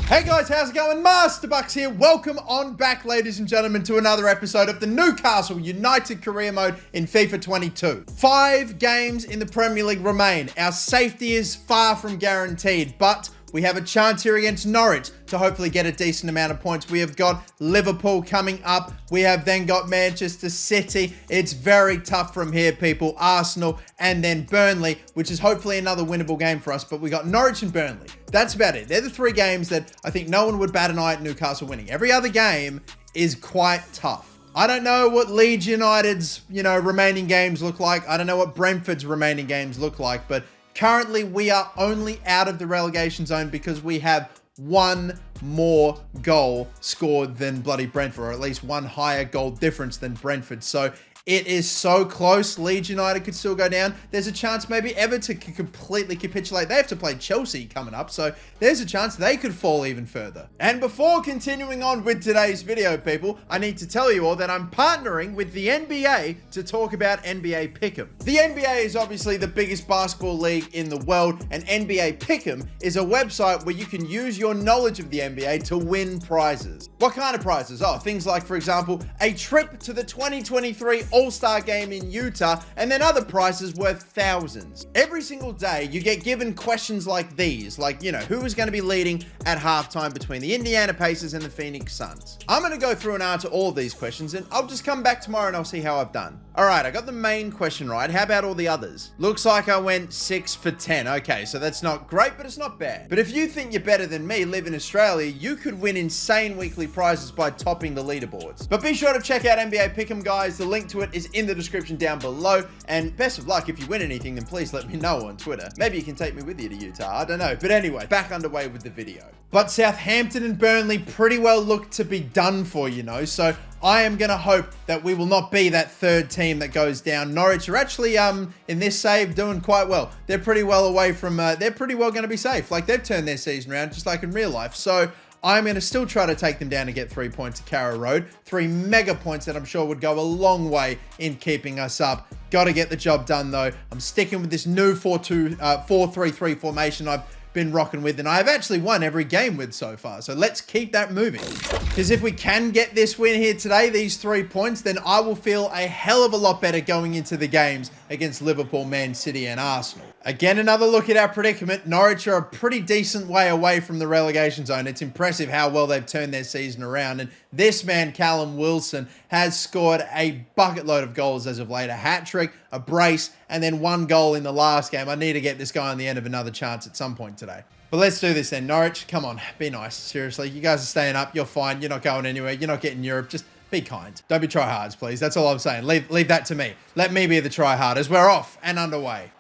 Hey guys, how's it going? Master Bucks here. Welcome on back, ladies and gentlemen, to another episode of the Newcastle United Career Mode in FIFA 22. 5 games in the Premier League remain. Our safety is far from guaranteed, but we have a chance here against Norwich to hopefully get a decent amount of points. We have got Liverpool coming up. We have then got Manchester City. It's very tough from here, people. Arsenal and then Burnley, which is hopefully another winnable game for us. But we got Norwich and Burnley. That's about it. They're the 3 games that I think no one would bat an eye at Newcastle winning. Every other game is quite tough. I don't know what Leeds United's, remaining games look like. I don't know what Brentford's remaining games look like, but currently, we are only out of the relegation zone because we have one more goal scored than bloody Brentford, or at least one higher goal difference than Brentford. So it is so close. Leeds United could still go down. There's a chance maybe Everton could completely capitulate. They have to play Chelsea coming up, so there's a chance they could fall even further. And before continuing on with today's video, people, I need to tell you all that I'm partnering with the NBA to talk about NBA Pick'em. The NBA is obviously the biggest basketball league in the world, and NBA Pick'em is a website where you can use your knowledge of the NBA to win prizes. What kind of prizes? Oh, things like, for example, a trip to the 2023 All-Star game in Utah, and then other prizes worth thousands. Every single day, you get given questions like these, like, who is going to be leading at halftime between the Indiana Pacers and the Phoenix Suns? I'm going to go through and answer all of these questions, and I'll just come back tomorrow and I'll see how I've done. All right, I got the main question right. How about all the others? Looks like I went 6 for 10. Okay, so that's not great, but it's not bad. But if you think you're better than me, live in Australia, you could win insane weekly prizes by topping the leaderboards. But be sure to check out NBA Pick'em, guys. The link to it is in the description down below. And best of luck. If you win anything, then please let me know on Twitter. Maybe you can take me with you to Utah. I don't know. But anyway, back underway with the video. But Southampton and Burnley pretty well look to be done for, so I am going to hope that we will not be that third team that goes down. Norwich are actually, in this save, doing quite well. They're pretty well away from, they're pretty well going to be safe. Like, they've turned their season around just like in real life. So I'm going to still try to take them down and get 3 points at Carrow Road. 3 mega points that I'm sure would go a long way in keeping us up. Got to get the job done, though. I'm sticking with this new 4-3-3 formation I've been rocking with, and I've actually won every game with so far. So let's keep that moving. Because if we can get this win here today, these 3 points, then I will feel a hell of a lot better going into the games against Liverpool, Man City, and Arsenal. Again, another look at our predicament. Norwich are a pretty decent way away from the relegation zone. It's impressive how well they've turned their season around. And this man, Callum Wilson, has scored a bucket load of goals as of late. A hat-trick, a brace, and then 1 goal in the last game. I need to get this guy on the end of another chance at some point today. But let's do this then. Norwich, come on. Be nice. Seriously. You guys are staying up. You're fine. You're not going anywhere. You're not getting Europe. Just be kind. Don't be tryhards, please. That's all I'm saying. Leave that to me. Let me be the tryharders. We're off and underway.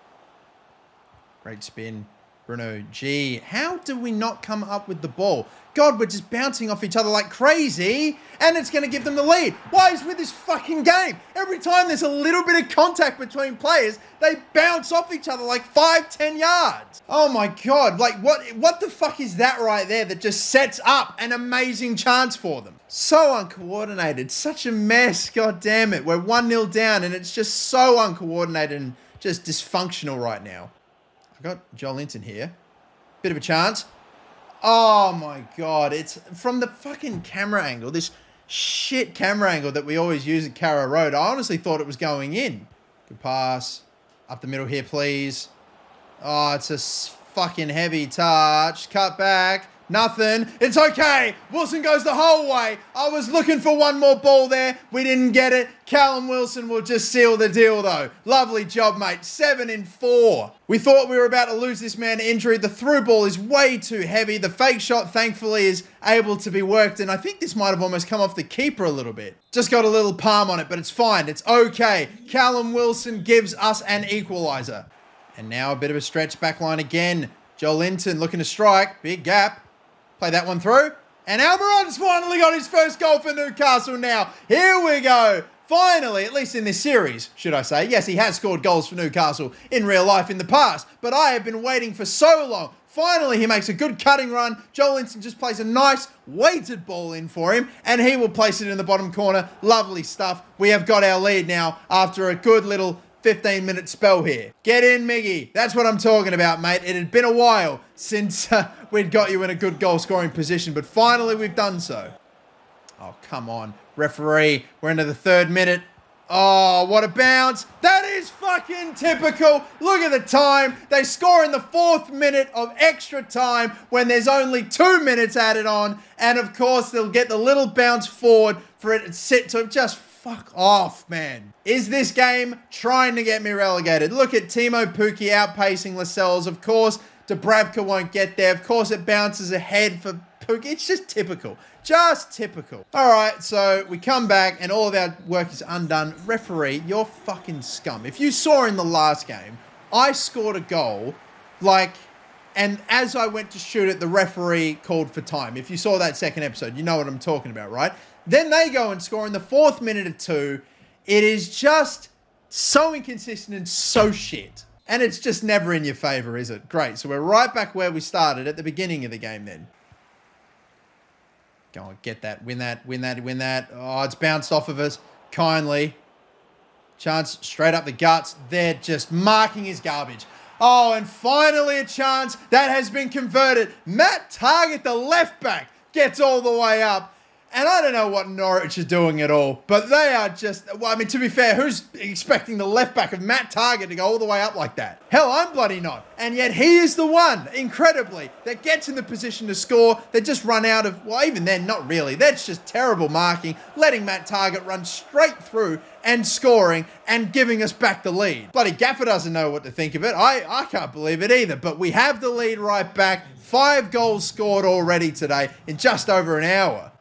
Great spin. Bruno G. How do we not come up with the ball? God, we're just bouncing off each other like crazy, and it's going to give them the lead. Why is with this fucking game? Every time there's a little bit of contact between players, they bounce off each other like 5-10 yards. Oh my God, like what the fuck is that right there that just sets up an amazing chance for them? So uncoordinated, such a mess, God damn it. We're 1-0 down, and it's just so uncoordinated and just dysfunctional right now. I've got Joelinton here. Bit of a chance. Oh my God, it's from the fucking camera angle, this shit camera angle that we always use at Carrow Road. I honestly thought it was going in. Good pass. Up the middle here, please. Oh, it's a fucking heavy touch. Cut back. Nothing. It's okay. Wilson goes the whole way. I was looking for one more ball there. We didn't get it. Callum Wilson will just seal the deal, though. Lovely job, mate. 7 in 4. We thought we were about to lose this man to injury. The through ball is way too heavy. The fake shot, thankfully, is able to be worked. And I think this might have almost come off the keeper a little bit. Just got a little palm on it, but it's fine. It's okay. Callum Wilson gives us an equalizer. And now a bit of a stretch back line again. Joelinton looking to strike. Big gap. Play that one through. And Almiron's finally got his first goal for Newcastle now. Here we go. Finally, at least in this series, should I say. Yes, he has scored goals for Newcastle in real life in the past, but I have been waiting for so long. Finally, he makes a good cutting run. Joelinton just plays a nice weighted ball in for him, and he will place it in the bottom corner. Lovely stuff. We have got our lead now after a good little 15-minute spell here. Get in, Miggy. That's what I'm talking about, mate. It had been a while since we'd got you in a good goal-scoring position, but finally we've done so. Oh, come on. Referee, we're into the 3rd minute. Oh, what a bounce. That is fucking typical. Look at the time. They score in the 4th minute of extra time when there's only 2 minutes added on. And of course, they'll get the little bounce forward for it to sit to just fuck off, man. Is this game trying to get me relegated? Look at Timo Pukki outpacing Lascelles. Of course, Dubravka won't get there. Of course, it bounces ahead for Pukki. It's just typical. Just typical. All right, so we come back and all of our work is undone. Referee, you're fucking scum. If you saw in the last game, I scored a goal, and as I went to shoot it, the referee called for time. If you saw that second episode, you know what I'm talking about, right? Then they go and score in the 4th minute of 2. It is just so inconsistent and so shit. And it's just never in your favor, is it? Great. So we're right back where we started at the beginning of the game then. Go on, get that. Win that, win that, win that. Oh, it's bounced off of us. Kindly. Chance straight up the guts. They're just marking his garbage. Oh, and finally a chance that has been converted. Matt Targett, the left back, gets all the way up. And I don't know what Norwich are doing at all, but they are just, well, I mean, to be fair, who's expecting the left back of Matt Targett to go all the way up like that? Hell, I'm bloody not. And yet he is the one, incredibly, that gets in the position to score. They just run out of, well, even then, not really. That's just terrible marking, letting Matt Targett run straight through and scoring and giving us back the lead. Bloody Gaffer doesn't know what to think of it. I can't believe it either, but we have the lead right back. 5 goals scored already today in just over an hour.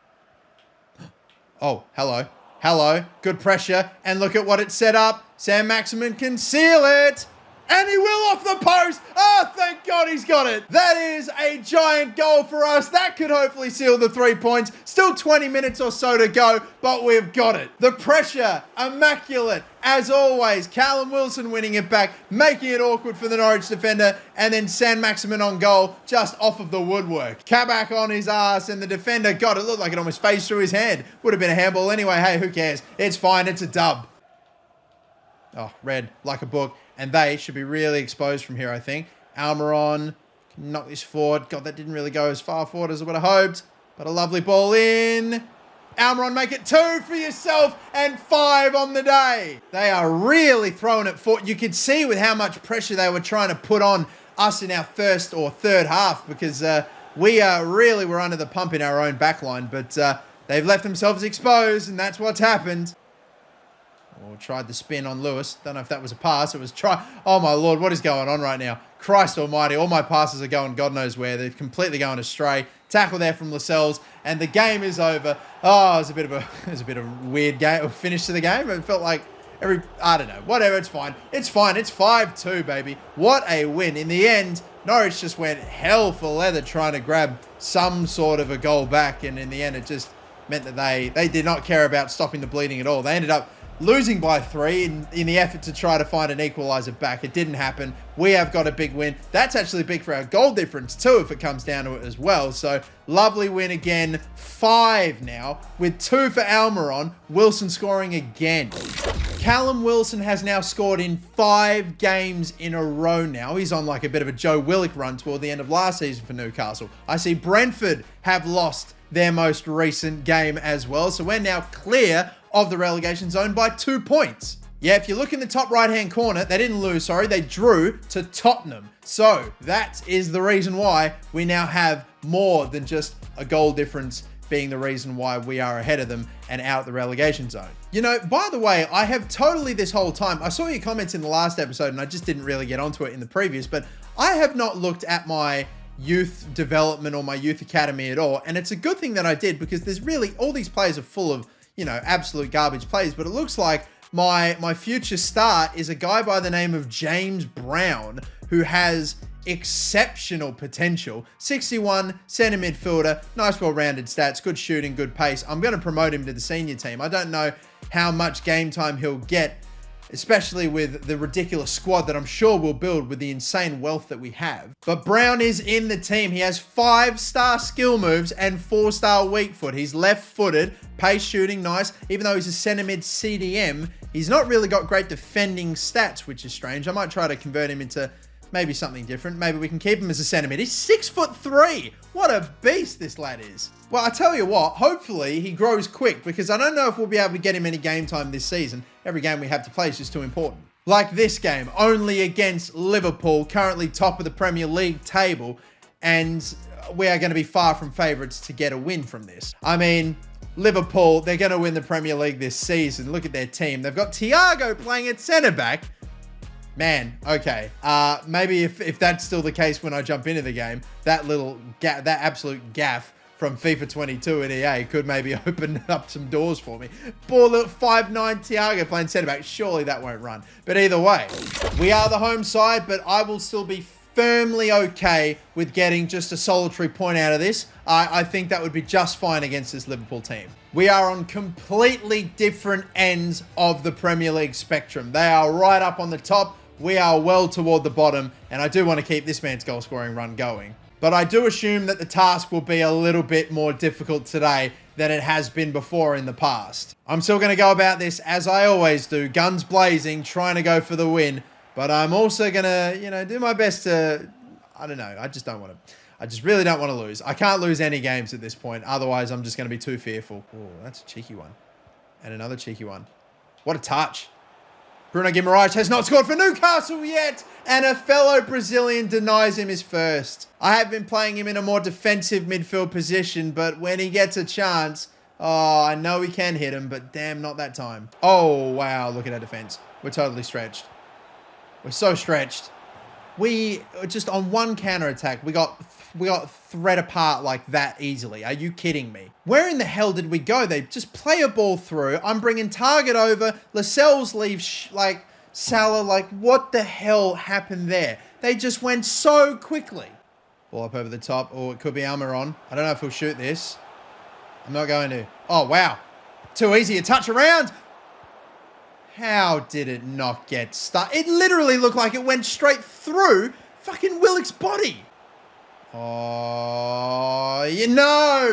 Oh, hello. Hello. Good pressure. And look at what it set up. Sam Maximin can seal it. And he will off the post. Oh, thank God he's got it. That is a giant goal for us. That could hopefully seal the 3 points. Still 20 minutes or so to go, but we've got it. The pressure, immaculate. As always, Callum Wilson winning it back, making it awkward for the Norwich defender, and then Sam Maximin on goal, just off of the woodwork. Kabak on his ass, and the defender, God, it looked like it almost phased through his hand. Would have been a handball anyway. Hey, who cares? It's fine. It's a dub. Oh, red, like a book. And they should be really exposed from here, I think. Almiron can knock this forward. God, that didn't really go as far forward as I would have hoped. But a lovely ball in. Almiron, make it 2 for yourself and 5 on the day. They are really throwing it forward. You could see with how much pressure they were trying to put on us in our first or third half, because we really were under the pump in our own backline. But they've left themselves exposed, and that's what's happened. Or tried the spin on Lewis. Don't know if that was a pass. It was try. Oh my Lord, what is going on right now? Christ almighty, all my passes are going God knows where. They're completely going astray. Tackle there from Lascelles, and the game is over. Oh, it was a bit of a weird game, finish to the game. It felt like I don't know, whatever, it's fine. It's fine. It's 5-2, baby. What a win. In the end, Norwich just went hell for leather trying to grab some sort of a goal back, and in the end, it just meant that they did not care about stopping the bleeding at all. They ended up losing by 3 in the effort to try to find an equaliser back. It didn't happen. We have got a big win. That's actually big for our goal difference too, if it comes down to it as well. So lovely win again. 5 now with 2 for Almiron. Wilson scoring again. Callum Wilson has now scored in 5 games in a row now. He's on like a bit of a Joe Willock run toward the end of last season for Newcastle. I see Brentford have lost their most recent game as well. So we're now clear of the relegation zone by 2 points. Yeah, if you look in the top right-hand corner, they didn't lose, sorry, they drew to Tottenham. So that is the reason why we now have more than just a goal difference being the reason why we are ahead of them and out of the relegation zone. You know, by the way, I have totally this whole time, I saw your comments in the last episode and I just didn't really get onto it in the previous, but I have not looked at my youth development or my youth academy at all. And it's a good thing that I did, because there's really, all these players are full of, you know, absolute garbage plays, but it looks like my future star is a guy by the name of James Brown, who has exceptional potential. 61, centre midfielder, nice well-rounded stats, good shooting, good pace. I'm going to promote him to the senior team. I don't know how much game time he'll get especially with the ridiculous squad that I'm sure we'll build with the insane wealth that we have. But Brown is in the team. He has 5-star skill moves and 4-star weak foot. He's left-footed, pace shooting, nice. Even though he's a center mid CDM, he's not really got great defending stats, which is strange. I might try to convert him into maybe something different. Maybe we can keep him as a center mid. He's 6'3". What a beast this lad is. Well, I tell you what, hopefully he grows quick, because I don't know if we'll be able to get him any game time this season. Every game we have to play is just too important. Like this game, only against Liverpool, currently top of the Premier League table, and we are going to be far from favourites to get a win from this. I mean, Liverpool, they're going to win the Premier League this season. Look at their team. They've got Thiago playing at centre-back. Man, okay. Maybe if that's still the case when I jump into the game, that absolute gaff from FIFA 22 at EA could maybe open up some doors for me. Poor little 5'9" Thiago playing centre-back. Surely that won't run. But either way, we are the home side, but I will still be firmly okay with getting just a solitary point out of this. I think that would be just fine against this Liverpool team. We are on completely different ends of the Premier League spectrum. They are right up on the top. We are well toward the bottom, and I do want to keep this man's goal scoring run going. But I do assume that the task will be a little bit more difficult today than it has been before in the past. I'm still going to go about this as I always do, guns blazing, trying to go for the win. But I'm also going to, do my best to, I don't know, I just really don't want to lose. I can't lose any games at this point. Otherwise, I'm just going to be too fearful. Oh, that's a cheeky one. And another cheeky one. What a touch. Bruno Guimaraes has not scored for Newcastle yet, and a fellow Brazilian denies him his first. I have been playing him in a more defensive midfield position, but when he gets a chance, oh, I know he can hit him, but damn, not that time. Oh, wow, look at our defense. We're totally stretched. We're so stretched. We just on one counter attack, we got thread apart like that easily. Are you kidding me? Where in the hell did we go? They just play a ball through. I'm bringing Target over. Lascelles leaves like Salah. Like, what the hell happened there? They just went so quickly. Ball up over the top. Oh, it could be Almiron. I don't know if he'll shoot this. I'm not going to. Oh, wow. Too easy. A touch around. How did it not get stuck? It literally looked like it went straight through fucking Willock's body. Oh,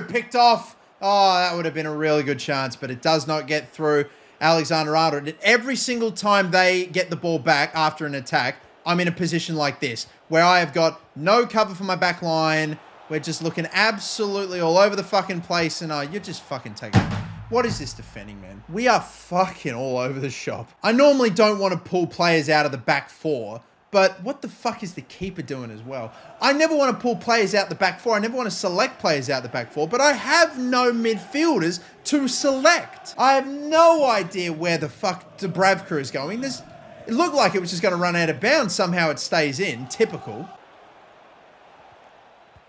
picked off. Oh, that would have been a really good chance, but it does not get through Alexander-Arnold. And every single time they get the ball back after an attack, I'm in a position like this, where I have got no cover for my back line. We're just looking absolutely all over the fucking place, and you're just fucking taking it. What is this defending, man? We are fucking all over the shop. I normally don't want to pull players out of the back four, but what the fuck is the keeper doing as well? I never want to pull players out the back four. I never want to select players out the back four, but I have no midfielders to select. I have no idea where the fuck Dubravka is going. It looked like it was just going to run out of bounds. Somehow it stays in. Typical.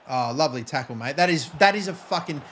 Oh, lovely tackle, mate. That is a fucking...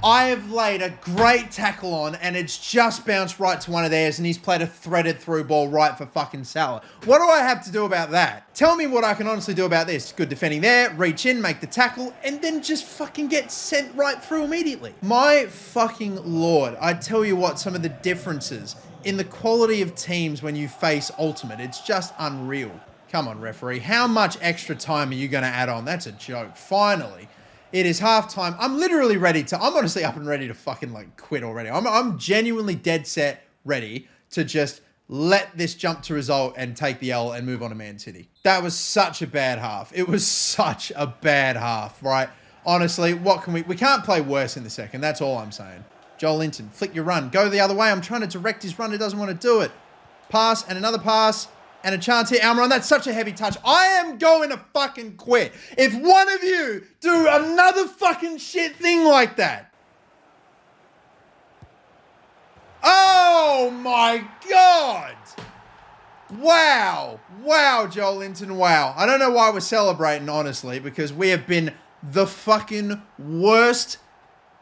I have laid a great tackle on, and it's just bounced right to one of theirs, and he's played a threaded through ball right for fucking Salah. What do I have to do about that? Tell me what I can honestly do about this. Good defending there, reach in, make the tackle, and then just fucking get sent right through immediately. My fucking lord, I tell you what, some of the differences in the quality of teams when you face Ultimate, it's just unreal. Come on, referee. How much extra time are you going to add on? That's a joke. Finally. It is halftime. I'm literally ready to... I'm honestly up and ready to fucking like quit already. I'm genuinely dead set ready to just let this jump to result and take the L and move on to Man City. That was such a bad half. It was such a bad half, right? Honestly, what can we... We can't play worse in the second. That's all I'm saying. Joel Linton, flick your run. Go the other way. I'm trying to direct his run. He doesn't want to do it. Pass and another pass. And a chance here, Almiron. That's such a heavy touch. I am going to fucking quit. If one of you do another fucking shit thing like that. Oh my God. Wow. Wow, Joel Linton. Wow. I don't know why we're celebrating, honestly, because we have been the fucking worst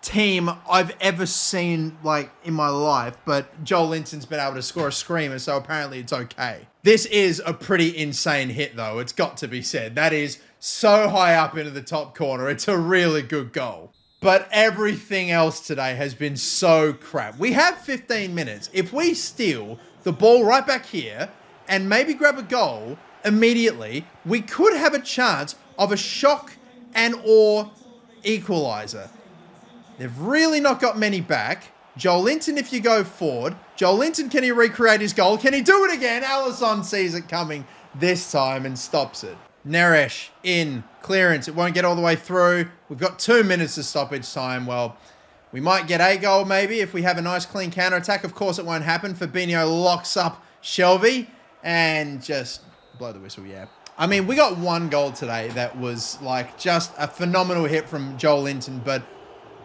team I've ever seen, like, in my life, but Joel Linton's been able to score a screamer, so apparently it's okay. This is a pretty insane hit, though. It's got to be said. That is so high up into the top corner. It's a really good goal. But everything else today has been so crap. We have 15 minutes. If we steal the ball right back here and maybe grab a goal immediately, we could have a chance of a shock and or equalizer. They've really not got many back. Joelinton, if you go forward. Joelinton, can he recreate his goal? Can he do it again? Alisson sees it coming this time and stops it. Neresh in, clearance. It won't get all the way through. We've got 2 minutes of stoppage time. Well, we might get a goal maybe if we have a nice clean counter-attack. Of course, it won't happen. Fabinho locks up Shelby and just blow the whistle, yeah. I mean, we got 1 goal today that was like just a phenomenal hit from Joelinton, but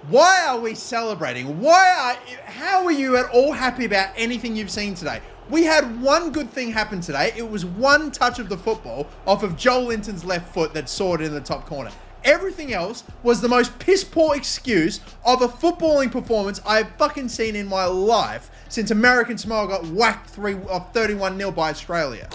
why are we celebrating? How are you at all happy about anything you've seen today? We had 1 good thing happen today. It was 1 touch of the football off of Joelinton's left foot that soared in the top corner. Everything else was the most piss-poor excuse of a footballing performance I've fucking seen in my life since American Samoa got whacked 31-0 by Australia.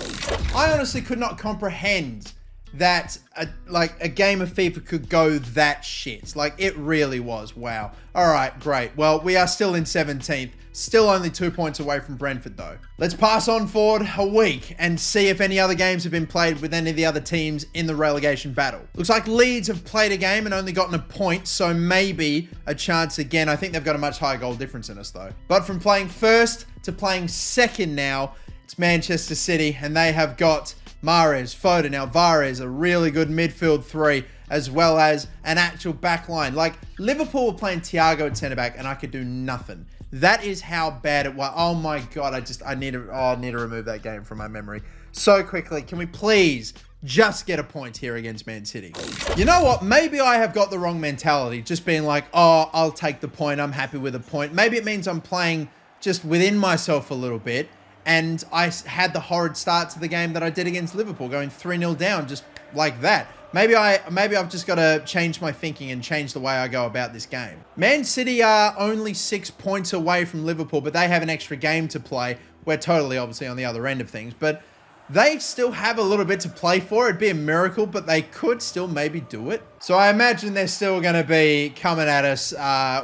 I honestly could not comprehend that a game of FIFA could go that shit. Like, it really was. Wow. All right, great. Well, we are still in 17th. Still only 2 points away from Brentford, though. Let's pass on forward a week and see if any other games have been played with any of the other teams in the relegation battle. Looks like Leeds have played a game and only gotten a point, so maybe a chance again. I think they've got a much higher goal difference than us, though. But from playing first to playing second now, it's Manchester City, and they have got Mahrez, Foden, Alvarez, a really good midfield 3, as well as an actual back line. Like, Liverpool were playing Thiago at centre-back, and I could do nothing. That is how bad it was. Oh my God, I need to remove that game from my memory so quickly. Can we please just get a point here against Man City? You know what? Maybe I have got the wrong mentality, just being like, oh, I'll take the point. I'm happy with a point. Maybe it means I'm playing just within myself a little bit. And I had the horrid start to the game that I did against Liverpool, going 3-0 down just like that. Maybe I've just got to change my thinking and change the way I go about this game. Man City are only 6 points away from Liverpool, but they have an extra game to play. We're totally obviously on the other end of things, but they still have a little bit to play for. It'd be a miracle, but they could still maybe do it. So I imagine they're still going to be coming at us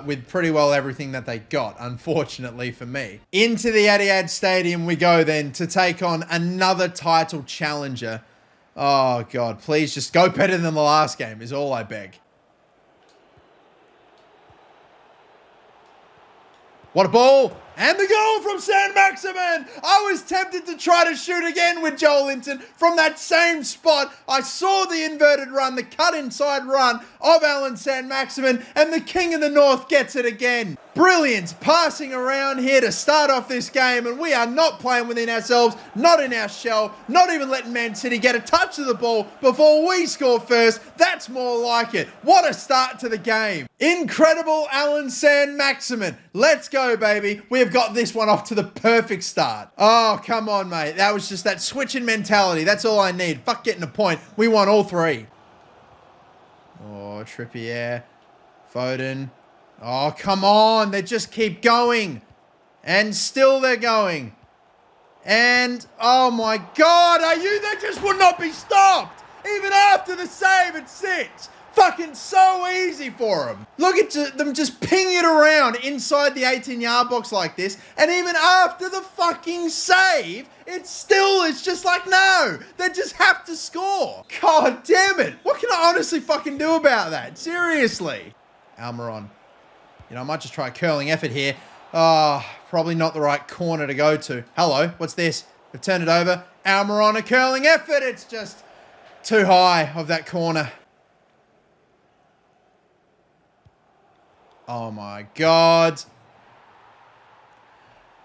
with pretty well everything that they got, unfortunately for me. Into the Etihad Stadium we go then to take on another title challenger. Oh, God, please just go better than the last game is all I beg. What a ball! And the goal from Saint-Maximin! I was tempted to try to shoot again with Joelinton from that same spot. I saw the inverted run, the cut inside run of Alan Saint-Maximin, and the King of the North gets it again. Brilliant passing around here to start off this game, and we are not playing within ourselves, not in our shell, not even letting Man City get a touch of the ball before we score first. That's more like it. What a start to the game. Incredible Alan Saint-Maximin. Let's go, baby. We've got this one off to the perfect start. Oh, come on, mate. That was just that switching mentality. That's all I need. Fuck getting a point. We won all 3. Oh, Trippier. Foden. Oh, come on. They just keep going. And still they're going. And, oh my God, they just would not be stopped. Even after the save at 6. Fucking so easy for them. Look at them just ping it around inside the 18-yard box like this. And even after the fucking save, it's just like, no, they just have to score. God damn it. What can I honestly fucking do about that? Seriously. Almiron. You know, I might just try a curling effort here. Oh, probably not the right corner to go to. Hello, what's this? They've turned it over. Almiron, a curling effort. It's just too high of that corner. Oh my God.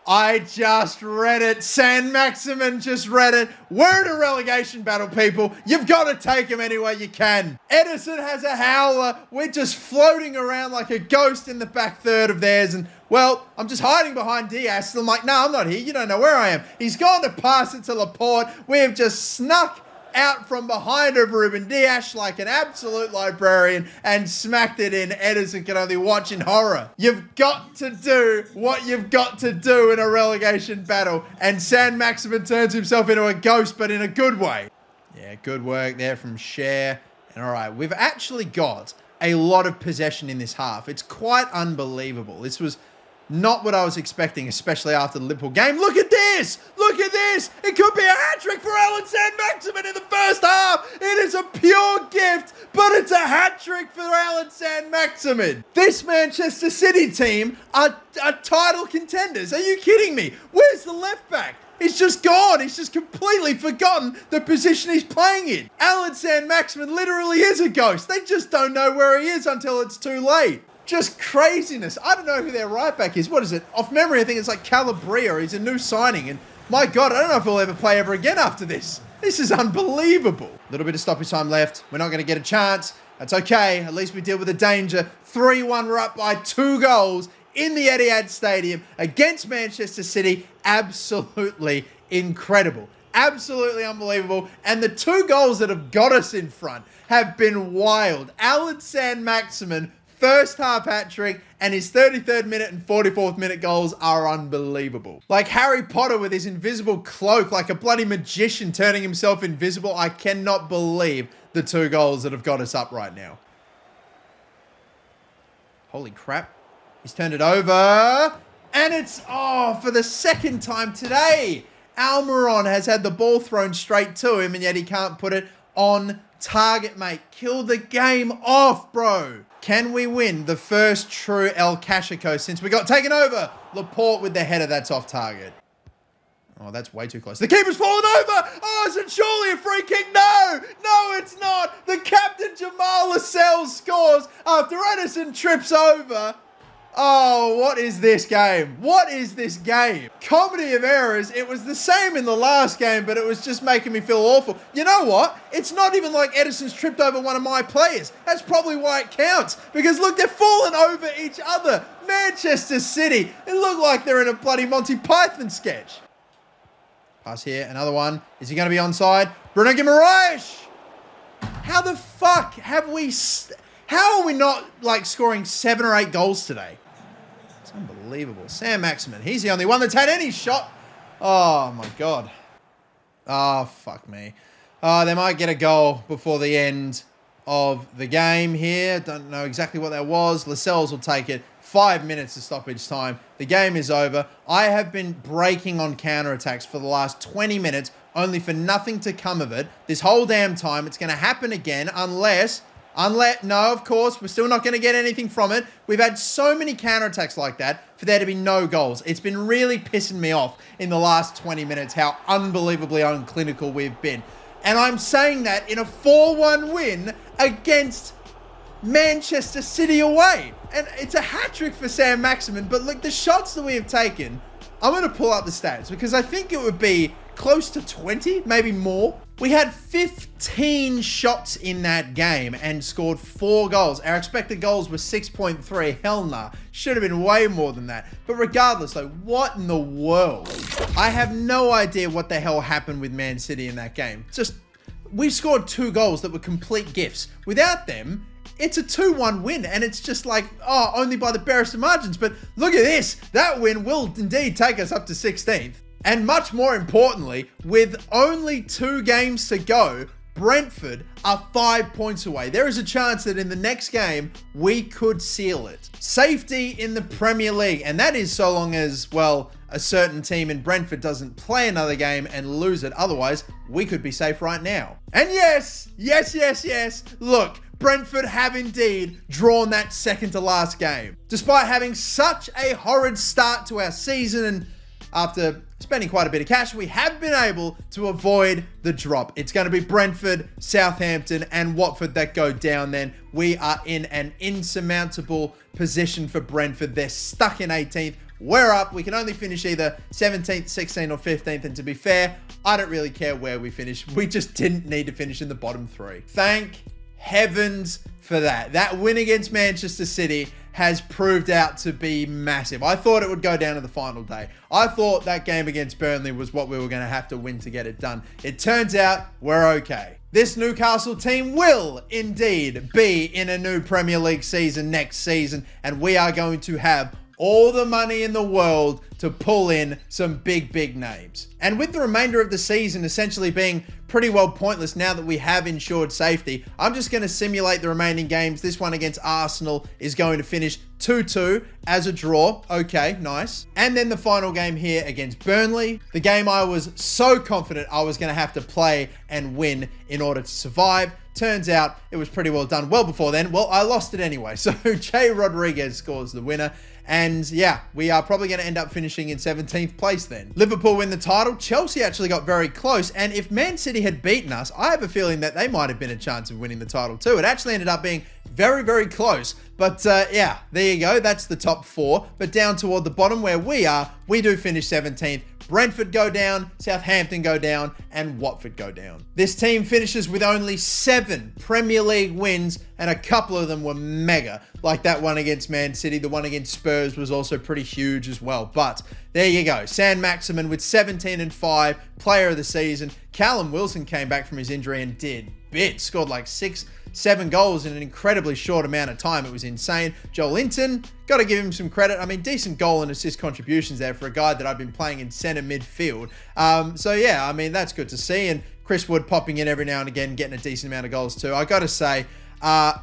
I just read it. Saint-Maximin just read it. We're in a relegation battle, people. You've got to take him any way you can. Edison has a howler. We're just floating around like a ghost in the back third of theirs. And, well, I'm just hiding behind Diaz. I'm like, no, I'm not here. You don't know where I am. He's gone to pass it to Laporte. We have just snuck out from behind of Ruben Dias like an absolute librarian and smacked it in. Edison can only watch in horror. You've got to do what you've got to do in a relegation battle, and Saint-Maximin turns himself into a ghost, but in a good way. Yeah, good work there from Cher. And all right, we've actually got a lot of possession in this half. It's quite unbelievable. This was Not what I was expecting, especially after the Liverpool game. Look at this! Look at this! It could be a hat-trick for Alan Saint-Maximin in the first half! It is a pure gift, but it's a hat-trick for Alan Saint-Maximin. This Manchester City team are title contenders. Are you kidding me? Where's the left back? He's just gone. He's just completely forgotten the position he's playing in. Alan Saint-Maximin literally is a ghost. They just don't know where he is until it's too late. Just craziness. I don't know who their right back is. What is it? Off memory, I think it's like Calabria. He's a new signing. And my God, I don't know if he'll ever play ever again after this. This is unbelievable. A little bit of stoppage time left. We're not going to get a chance. That's okay. At least we deal with the danger. 3-1, we're up by 2 goals in the Etihad Stadium against Manchester City. Absolutely incredible. Absolutely unbelievable. And the 2 goals that have got us in front have been wild. Alan Saint-Maximin, first half hat-trick, and his 33rd minute and 44th minute goals are unbelievable. Like Harry Potter with his invisible cloak, like a bloody magician turning himself invisible. I cannot believe the 2 goals that have got us up right now. Holy crap. He's turned it over. And it's, for the second time today. Almiron has had the ball thrown straight to him, and yet he can't put it on target, mate. Kill the game off, bro. Can we win the first true El Clasico since we got taken over? Laporte with the header, that's off target. Oh, that's way too close. The keeper's fallen over. Oh, is it surely a free kick? No, it's not. The captain, Jamal Lascelles, scores after Edison trips over. Oh, what is this game? What is this game? Comedy of errors. It was the same in the last game, but it was just making me feel awful. You know what? It's not even like Edison's tripped over one of my players. That's probably why it counts. Because look, they're falling over each other. Manchester City. It looked like they're in a bloody Monty Python sketch. Pass here, another one. Is he going to be onside? Bruno Guimaraes. How the fuck have we... How are we not, like, scoring 7 or 8 goals today? It's unbelievable. Saint-Maximin, he's the only one that's had any shot. Oh, my God. Oh, fuck me. They might get a goal before the end of the game here. Don't know exactly what that was. Lascelles will take it. 5 minutes of stoppage time. The game is over. I have been breaking on counterattacks for the last 20 minutes, only for nothing to come of it. This whole damn time, it's going to happen again unless, no, of course, we're still not going to get anything from it. We've had so many counterattacks like that for there to be no goals. It's been really pissing me off in the last 20 minutes how unbelievably unclinical we've been. And I'm saying that in a 4-1 win against Manchester City away. And it's a hat-trick for Saint-Maximin, but look, the shots that we have taken, I'm going to pull up the stats because I think it would be close to 20, maybe more. We had 15 shots in that game and scored 4 goals. Our expected goals were 6.3. Hell nah. Should have been way more than that. But regardless, though, what in the world? I have no idea what the hell happened with Man City in that game. Just, we scored 2 goals that were complete gifts. Without them, it's a 2-1 win, and it's just like, oh, only by the barest of margins. But look at this. That win will indeed take us up to 16th. And much more importantly, with only 2 games to go, Brentford are 5 points away. There is a chance that in the next game, we could seal it. Safety in the Premier League, and that is so long as, well, a certain team in Brentford doesn't play another game and lose it. Otherwise, we could be safe right now. And yes, look, Brentford have indeed drawn that second to last game. Despite having such a horrid start to our season and after spending quite a bit of cash, we have been able to avoid the drop. It's going to be Brentford, Southampton, and Watford that go down then. We are in an insurmountable position for Brentford. They're stuck in 18th. We're up. We can only finish either 17th, 16th, or 15th. And to be fair, I don't really care where we finish. We just didn't need to finish in the bottom 3. Thank heavens for that. That win against Manchester City has proved out to be massive. I thought it would go down to the final day. I thought that game against Burnley was what we were going to have to win to get it done. It turns out we're okay. This Newcastle team will indeed be in a new Premier League season next season, and we are going to have all the money in the world to pull in some big names. And with the remainder of the season essentially being pretty well pointless now that we have insured safety, I'm just going to simulate the remaining games. This one against Arsenal is going to finish 2-2 as a draw. Okay, nice. And then the final game here against Burnley, the game I was so confident I was going to have to play and win in order to survive. Turns out it was pretty well done well before then. Well, I lost it anyway. So Jay Rodriguez scores the winner. And yeah, we are probably going to end up finishing in 17th place then. Liverpool win the title. Chelsea actually got very close. And if Man City had beaten us, I have a feeling that they might have been a chance of winning the title too. It actually ended up being very close. But yeah, there you go. That's the top four. But down toward the bottom where we are, we do finish 17th. Brentford go down, Southampton go down, and Watford go down. This team finishes with only 7 Premier League wins, and a couple of them were mega, like that one against Man City. The one against Spurs was also pretty huge as well. But there you go. San Maximin with 17-5, player of the season. Callum Wilson came back from his injury and did bits. Scored like 6-7 goals in an incredibly short amount of time. It was insane. Joel Linton, got to give him some credit. I mean, decent goal and assist contributions there for a guy that I've been playing in centre midfield. So yeah, I mean, that's good to see. And Chris Wood popping in every now and again, getting a decent amount of goals too. I got to say,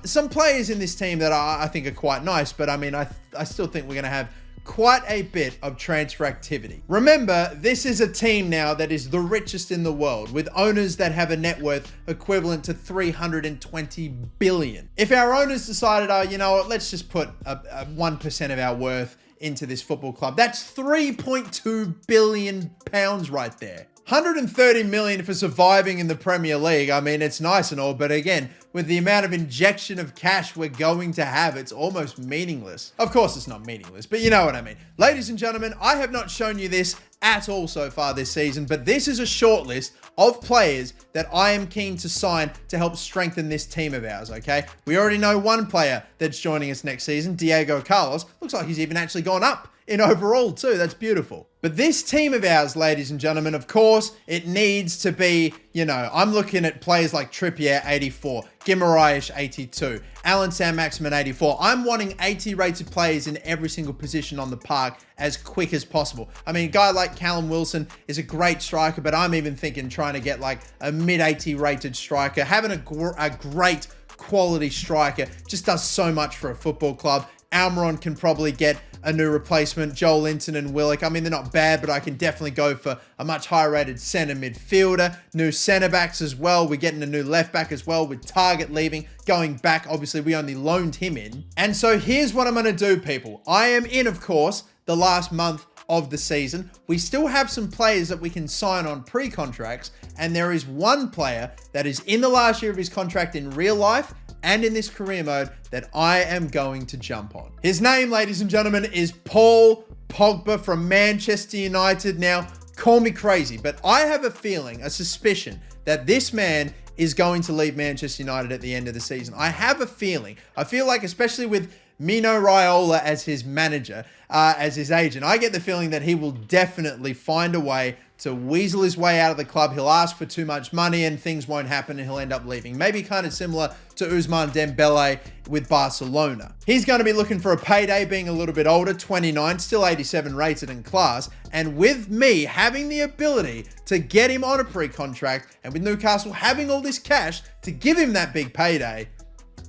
some players in this team that I think are quite nice, but I mean, I still think we're going to have quite a bit of transfer activity. Remember, this is a team now that is the richest in the world, with owners that have a net worth equivalent to 320 billion. If our owners decided, oh, you know what, let's just put a 1% of our worth into this football club, that's 3.2 billion pounds right there. 130 million for surviving in the Premier League. I mean, it's nice and all, but again, with the amount of injection of cash we're going to have, it's almost meaningless. Of course, it's not meaningless, but you know what I mean. Ladies and gentlemen, I have not shown you this at all so far this season, but this is a short list of players that I am keen to sign to help strengthen this team of ours, okay? We already know one player that's joining us next season, Diego Carlos. Looks like he's even actually gone up in overall too. That's beautiful. But this team of ours, ladies and gentlemen, of course, it needs to be, you know, I'm looking at players like Trippier, 84, Guimaraes, 82, Alan San-Maximin, 84. I'm wanting 80 rated players in every single position on the park as quick as possible. I mean, a guy like Callum Wilson is a great striker, but I'm even thinking trying to get like a mid-80 rated striker. Having a great quality striker just does so much for a football club. Almiron can probably get a new replacement. Joel Linton and Willock, I mean, they're not bad, but I can definitely go for a much higher rated centre midfielder. New centre backs as well. We're getting a new left back as well with Target leaving. Going back, obviously, we only loaned him in. And so here's what I'm going to do, people. I am in, of course, the last month of the season. We still have some players that we can sign on pre-contracts, and there is one player that is in the last year of his contract in real life and in this career mode that I am going to jump on. His name, ladies and gentlemen, is Paul Pogba from Manchester United. Now, call me crazy, but I have a feeling, a suspicion, that this man is going to leave Manchester United at the end of the season. I have a feeling. I feel like, especially with Mino Raiola as his manager, as his agent, I get the feeling that he will definitely find a way to weasel his way out of the club. He'll ask for too much money and things won't happen and he'll end up leaving. Maybe kind of similar to Ousmane Dembele with Barcelona. He's going to be looking for a payday, being a little bit older, 29, still 87 rated in class. And with me having the ability to get him on a pre-contract, and with Newcastle having all this cash to give him that big payday,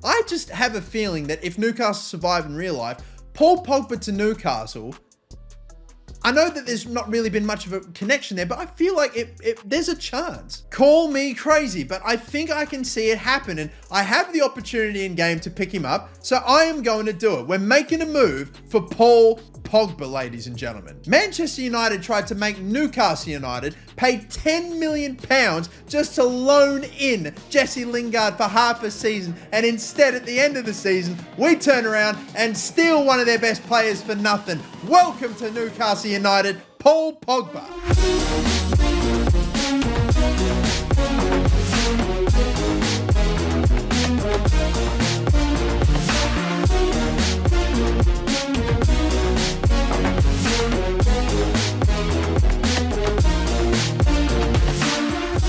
I just have a feeling that if Newcastle survive in real life, Paul Pogba to Newcastle, I know that there's not really been much of a connection there, but I feel like there's a chance. Call me crazy, but I think I can see it happen, and I have the opportunity in game to pick him up, so I am going to do it. We're making a move for Paul Pogba, ladies and gentlemen. Manchester United tried to make Newcastle United pay £10 million just to loan in Jesse Lingard for half a season, and instead at the end of the season, we turn around and steal one of their best players for nothing. Welcome to Newcastle United, Paul Pogba.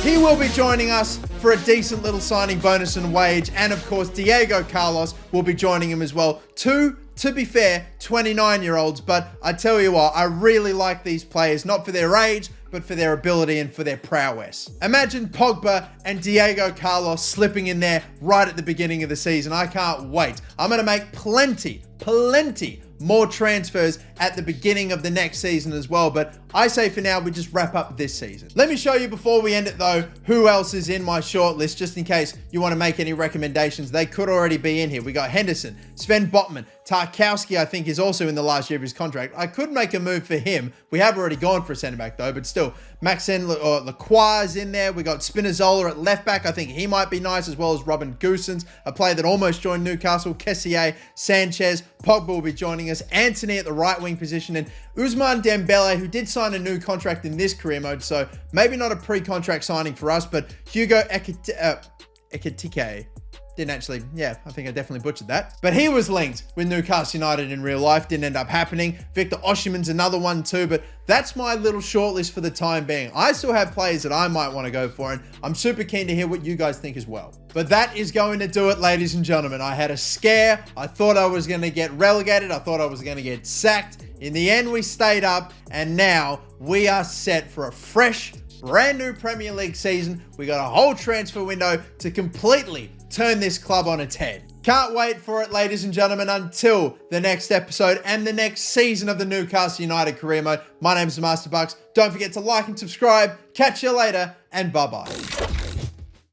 He will be joining us for a decent little signing bonus and wage. And of course, Diego Carlos will be joining him as well. 2 to be fair, 29-year-olds, but I tell you what, I really like these players, not for their age, but for their ability and for their prowess. Imagine Pogba and Diego Carlos slipping in there right at the beginning of the season. I can't wait. I'm going to make plenty more transfers at the beginning of the next season as well, but I say for now we just wrap up this season. Let me show you before we end it though who else is in my shortlist, just in case you want to make any recommendations. They could already be in here. We got Henderson, Sven Botman, Tarkowski I think is also in the last year of his contract. I could make a move for him. We have already gone for a centre back though, but still, Maxen Lacroix is in there. We got Spinazzola at left back. I think he might be nice, as well as Robin Gosens, a player that almost joined Newcastle, Kessié, Sanchez, Pogba will be joining us, Anthony at the right wing position, and Ousmane Dembele, who did sign a new contract in this career mode, so maybe not a pre-contract signing for us, but Hugo Ekitike. Didn't actually, yeah, I think I definitely butchered that. But he was linked with Newcastle United in real life. Didn't end up happening. Victor Osimhen's another one too, but that's my little shortlist for the time being. I still have players that I might want to go for, and I'm super keen to hear what you guys think as well. But that is going to do it, ladies and gentlemen. I had a scare. I thought I was going to get relegated. I thought I was going to get sacked. In the end, we stayed up, and now we are set for a fresh, brand new Premier League season. We got a whole transfer window to completely turn this club on its head. Can't wait for it, ladies and gentlemen, until the next episode and the next season of the Newcastle United career mode. My name is Master Bucks. Don't forget to like and subscribe. Catch you later, and bye-bye.